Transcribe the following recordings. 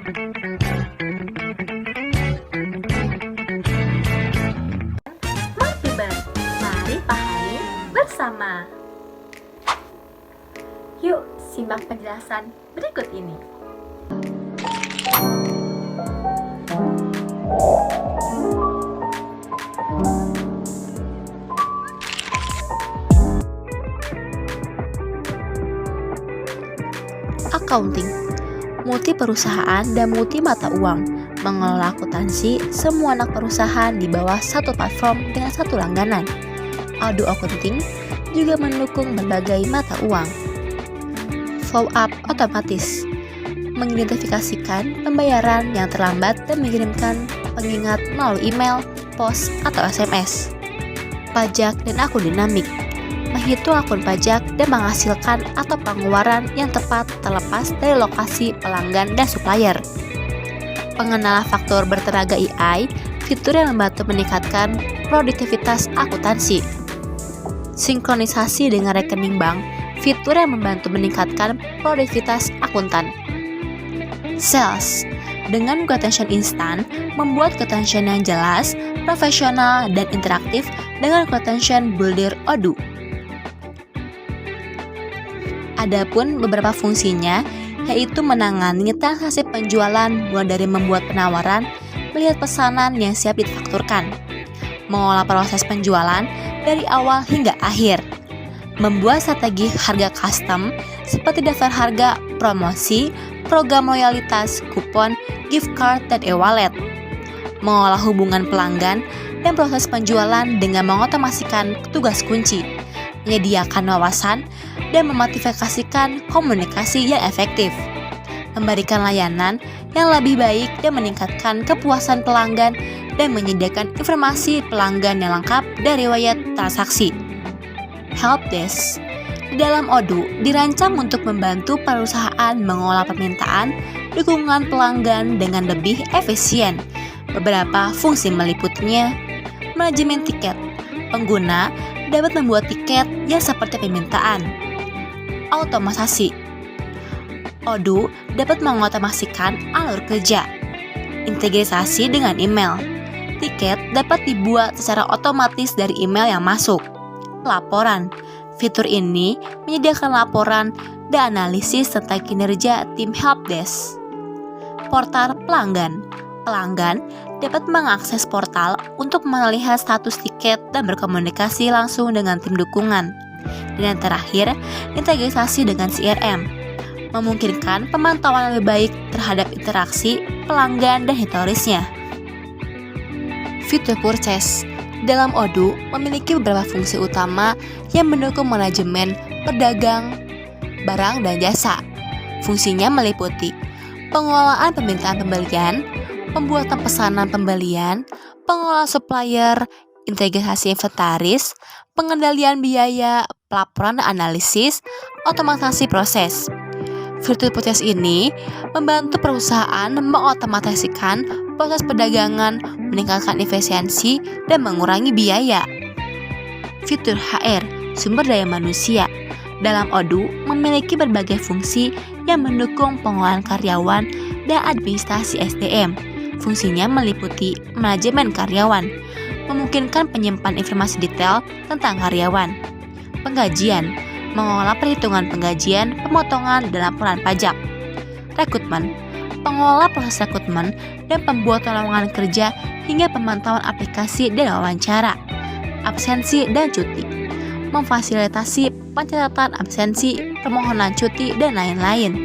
Maktibar, mari pahami bersama. Yuk, simak penjelasan berikut ini. Accounting, multi perusahaan dan multi mata uang, mengelola akuntansi semua anak perusahaan di bawah satu platform dengan satu langganan. Odoo Accounting juga mendukung berbagai mata uang. Follow up otomatis, mengidentifikasikan pembayaran yang terlambat dan mengirimkan pengingat melalui email, pos, atau SMS. Pajak dan akun dinamik, menghitung akun pajak dan menghasilkan atau pengeluaran yang tepat terlepas dari lokasi pelanggan dan supplier. Pengenalan faktor bertenaga AI, fitur yang membantu meningkatkan produktivitas akuntansi. Sinkronisasi dengan rekening bank, fitur yang membantu meningkatkan produktivitas akuntan. Sales, dengan quotation instan, membuat quotation yang jelas, profesional, dan interaktif dengan quotation builder Odoo. Adapun beberapa fungsinya, yaitu menangani transaksi penjualan mulai dari membuat penawaran, melihat pesanan yang siap difakturkan, mengolah proses penjualan dari awal hingga akhir, membuat strategi harga custom seperti daftar harga, promosi, program loyalitas, kupon, gift card, dan e-wallet, mengolah hubungan pelanggan dan proses penjualan dengan mengotomasikan tugas kunci, menyediakan wawasan, dan memotivasikan komunikasi yang efektif, memberikan layanan yang lebih baik dan meningkatkan kepuasan pelanggan, dan menyediakan informasi pelanggan yang lengkap dari riwayat transaksi. Helpdesk di dalam Odoo dirancang untuk membantu perusahaan mengolah permintaan dukungan pelanggan dengan lebih efisien. Beberapa fungsi meliputnya manajemen tiket. Pengguna dapat membuat tiket yang seperti permintaan. Otomatisasi. Odoo dapat mengotomasikan alur kerja. Integrasi dengan email. Tiket dapat dibuat secara otomatis dari email yang masuk. Laporan. Fitur ini menyediakan laporan dan analisis tentang kinerja tim helpdesk. Portal pelanggan. Pelanggan dapat mengakses portal untuk melihat status tiket dan berkomunikasi langsung dengan tim dukungan. Dan yang terakhir, integrasi dengan CRM, memungkinkan pemantauan lebih baik terhadap interaksi pelanggan dan historisnya. Fitur purchase dalam Odoo memiliki beberapa fungsi utama yang mendukung manajemen pedagang, barang, dan jasa. Fungsinya meliputi pengelolaan permintaan pembelian, pembuatan pesanan pembelian, pengelolaan supplier, integrasi inventaris, pengendalian biaya, pelaporan dan analisis, otomatisasi proses. Fitur purchase ini membantu perusahaan mengotomatisasikan proses perdagangan, meningkatkan efisiensi, dan mengurangi biaya. Fitur HR, sumber daya manusia, dalam Odoo memiliki berbagai fungsi yang mendukung pengolahan karyawan dan administrasi SDM. Fungsinya meliputi manajemen karyawan, memungkinkan penyimpan informasi detail tentang karyawan. Penggajian, mengolah perhitungan penggajian, pemotongan, dan laporan pajak. Rekrutmen, pengolah proses rekrutmen dan pembuatan lowongan kerja hingga pemantauan aplikasi dan wawancara. Absensi dan cuti, memfasilitasi pencatatan absensi, permohonan cuti, dan lain-lain.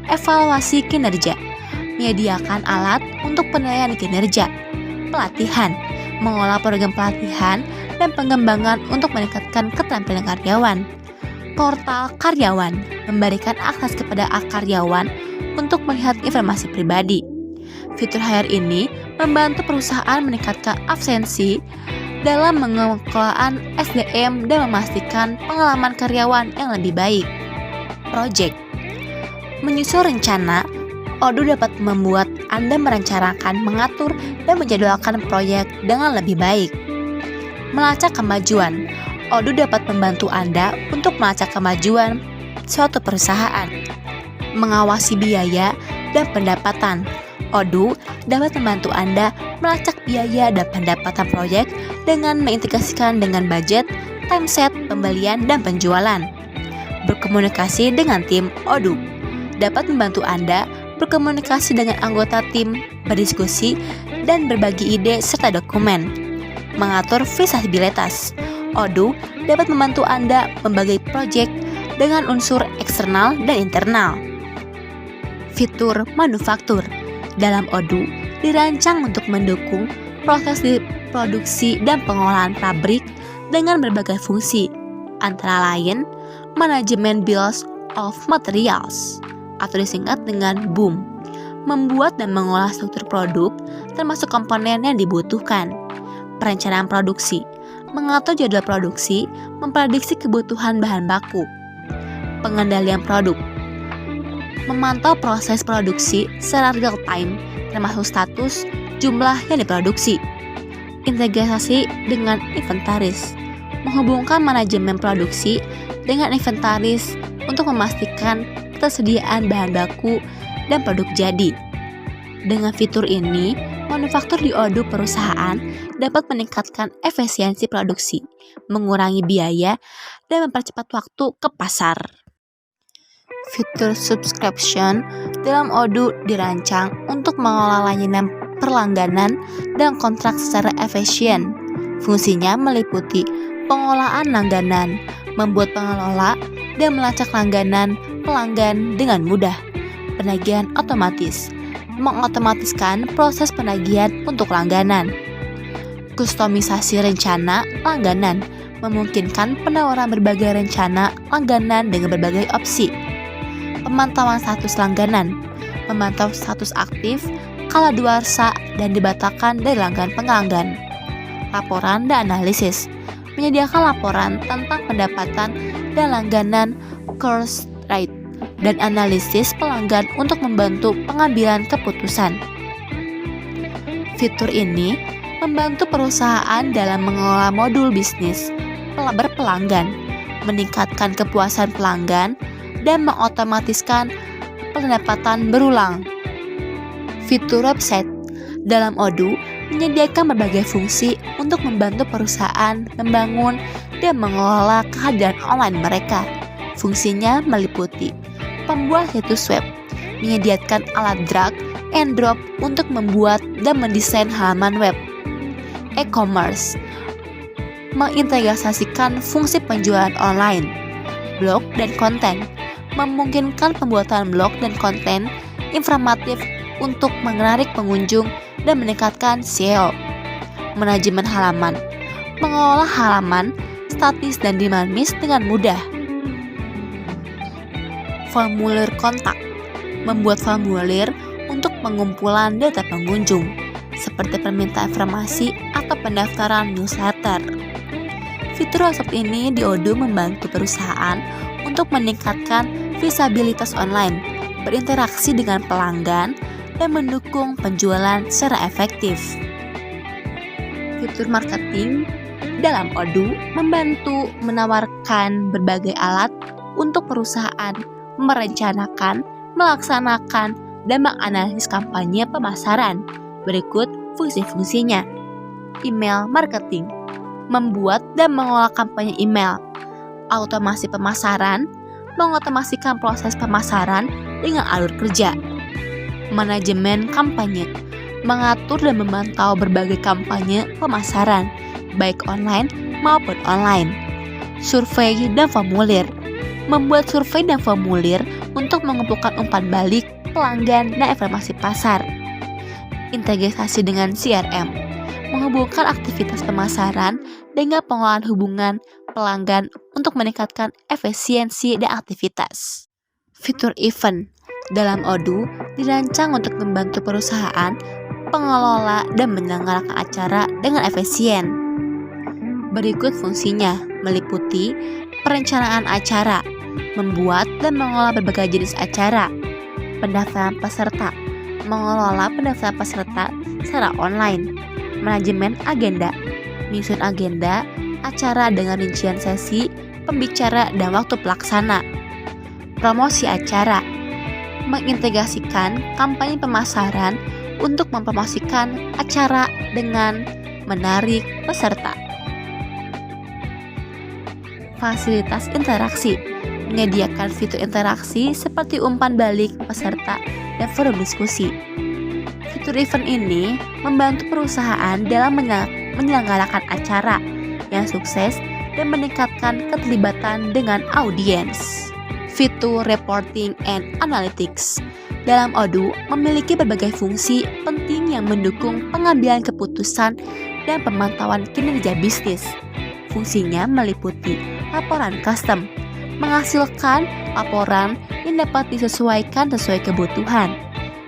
Evaluasi kinerja, menyediakan alat untuk penilaian kinerja. Pelatihan, mengolah program pelatihan dan pengembangan untuk meningkatkan keterampilan karyawan. Portal karyawan, memberikan akses kepada karyawan untuk melihat informasi pribadi. Fitur HR ini membantu perusahaan meningkatkan absensi dalam pengelolaan SDM dan memastikan pengalaman karyawan yang lebih baik. Project, menyusun rencana. Odoo dapat membuat Anda merencanakan, mengatur, dan menjadwalkan proyek dengan lebih baik. Melacak kemajuan. Odoo dapat membantu Anda untuk melacak kemajuan suatu perusahaan. Mengawasi biaya dan pendapatan. Odoo dapat membantu Anda melacak biaya dan pendapatan proyek dengan mengintegrasikan dengan budget, timeset, pembelian, dan penjualan. Berkomunikasi dengan tim Odoo dapat membantu Anda berkomunikasi dengan anggota tim, berdiskusi, dan berbagi ide serta dokumen. Mengatur visibilitas. Odoo dapat membantu Anda membagi proyek dengan unsur eksternal dan internal. Fitur manufaktur. Dalam Odoo dirancang untuk mendukung proses produksi dan pengolahan pabrik dengan berbagai fungsi, antara lain manajemen bills of materials atau disingkat dengan BOM, membuat dan mengolah struktur produk termasuk komponen yang dibutuhkan. Perencanaan produksi, mengatur jadwal produksi, memprediksi kebutuhan bahan baku. Pengendalian produk, memantau proses produksi secara real time termasuk status, jumlah yang diproduksi. Integrasi dengan inventaris, menghubungkan manajemen produksi dengan inventaris untuk memastikan ketersediaan bahan baku dan produk jadi. Dengan fitur ini, manufaktur di Odoo perusahaan dapat meningkatkan efisiensi produksi, mengurangi biaya, dan mempercepat waktu ke pasar. Fitur subscription dalam Odoo dirancang untuk mengelola layanan perlangganan dan kontrak secara efisien. Fungsinya meliputi pengolahan langganan, membuat pengelola dan melacak langganan pelanggan dengan mudah. Penagihan otomatis, mengotomatiskan proses penagihan untuk langganan. Kustomisasi rencana langganan, memungkinkan penawaran berbagai rencana langganan dengan berbagai opsi. Pemantauan status langganan, memantau status aktif, kalaluarsa, dan dibatalkan dari langganan pelanggan. Laporan dan analisis, menyediakan laporan tentang pendapatan dan langganan course rate dan analisis pelanggan untuk membantu pengambilan keputusan. Fitur ini membantu perusahaan dalam mengelola modul bisnis berpelanggan, meningkatkan kepuasan pelanggan, dan mengotomatiskan pendapatan berulang. Fitur website dalam Odoo menyediakan berbagai fungsi untuk membantu perusahaan membangun dan mengelola kehadiran online mereka. Fungsinya meliputi pembuat situs web, menyediakan alat drag and drop untuk membuat dan mendesain halaman web. E-commerce, mengintegrasikan fungsi penjualan online. Blog dan konten, memungkinkan pembuatan blog dan konten informatif untuk menarik pengunjung dan meningkatkan SEO. Manajemen halaman, mengelola halaman statis dan dinamis dengan mudah. Formulir kontak, membuat formulir untuk pengumpulan data pengunjung, seperti permintaan informasi atau pendaftaran newsletter. Fitur seperti ini di Odoo membantu perusahaan untuk meningkatkan visibilitas online, berinteraksi dengan pelanggan, dan mendukung penjualan secara efektif. Fitur marketing dalam Odoo membantu menawarkan berbagai alat untuk perusahaan merencanakan, melaksanakan, dan menganalisis kampanye pemasaran. Berikut fungsi-fungsinya. Email marketing, membuat dan mengolah kampanye email. Automasi pemasaran, mengotomasikan proses pemasaran dengan alur kerja. Manajemen kampanye, mengatur dan memantau berbagai kampanye pemasaran, baik online maupun online. Survei dan formulir, membuat survei dan formulir untuk mengumpulkan umpan balik pelanggan dan informasi pasar. Integrasi dengan CRM, menghubungkan aktivitas pemasaran dengan pengolahan hubungan pelanggan untuk meningkatkan efisiensi dan aktivitas. Fitur event dalam Odoo dirancang untuk membantu perusahaan pengelola dan menyelenggarakan acara dengan efisien. Berikut fungsinya meliputi perencanaan acara, membuat dan mengolah berbagai jenis acara, pendaftaran peserta, mengelola pendaftaran peserta secara online, manajemen agenda, menyusun agenda acara dengan rincian sesi, pembicara, dan waktu pelaksana, promosi acara, mengintegrasikan kampanye pemasaran untuk mempromosikan acara dengan menarik peserta. Fasilitas interaksi menyediakan fitur interaksi seperti umpan balik peserta dan forum diskusi. Fitur event ini membantu perusahaan dalam menyelenggarakan acara yang sukses dan meningkatkan keterlibatan dengan audiens. Fitur reporting and analytics dalam Odoo memiliki berbagai fungsi penting yang mendukung pengambilan keputusan dan pemantauan kinerja bisnis. Fungsinya meliputi laporan custom, menghasilkan laporan yang dapat disesuaikan sesuai kebutuhan,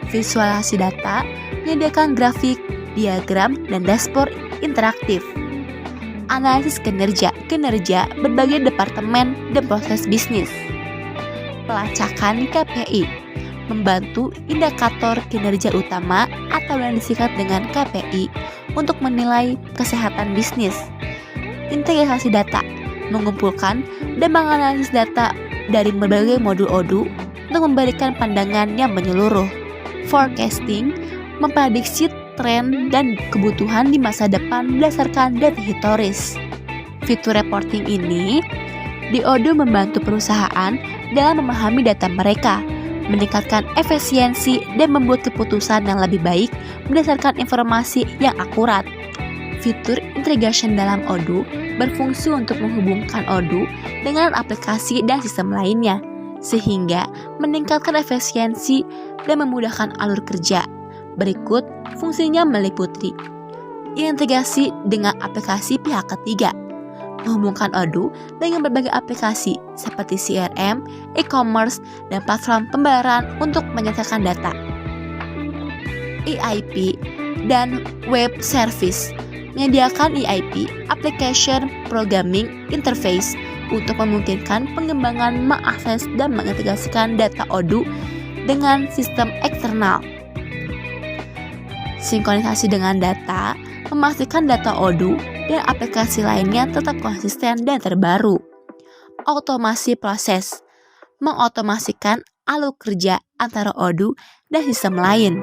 visualisasi data, menyediakan grafik, diagram, dan dashboard interaktif, analisis kinerja berbagai departemen dan proses bisnis, pelacakan KPI, membantu indikator kinerja utama atau yang disingkat dengan KPI untuk menilai kesehatan bisnis, integrasi data, mengumpulkan dan menganalisis data dari berbagai modul Odoo untuk memberikan pandangan yang menyeluruh, forecasting, memprediksi tren dan kebutuhan di masa depan berdasarkan data historis. Fitur reporting ini di Odoo membantu perusahaan dalam memahami data mereka, meningkatkan efisiensi dan membuat keputusan yang lebih baik berdasarkan informasi yang akurat. Fitur integration dalam Odoo berfungsi untuk menghubungkan Odoo dengan aplikasi dan sistem lainnya, sehingga meningkatkan efisiensi dan memudahkan alur kerja. Berikut fungsinya meliputi integrasi dengan aplikasi pihak ketiga, menghubungkan Odoo dengan berbagai aplikasi seperti CRM, e-commerce, dan platform pembayaran untuk menyertakan data, EIP, dan web service, menyediakan EIP, Application Programming Interface, untuk memungkinkan pengembangan mengakses dan mengintegrasikan data Odoo dengan sistem eksternal. Sinkronisasi dengan data, memastikan data Odoo dan aplikasi lainnya tetap konsisten dan terbaru. Otomasi proses, mengotomasikan alur kerja antara Odoo dan sistem lain.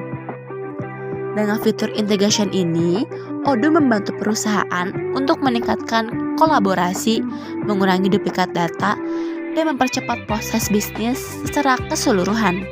Dengan fitur integration ini, Odoo membantu perusahaan untuk meningkatkan kolaborasi, mengurangi duplikat data, dan mempercepat proses bisnis secara keseluruhan.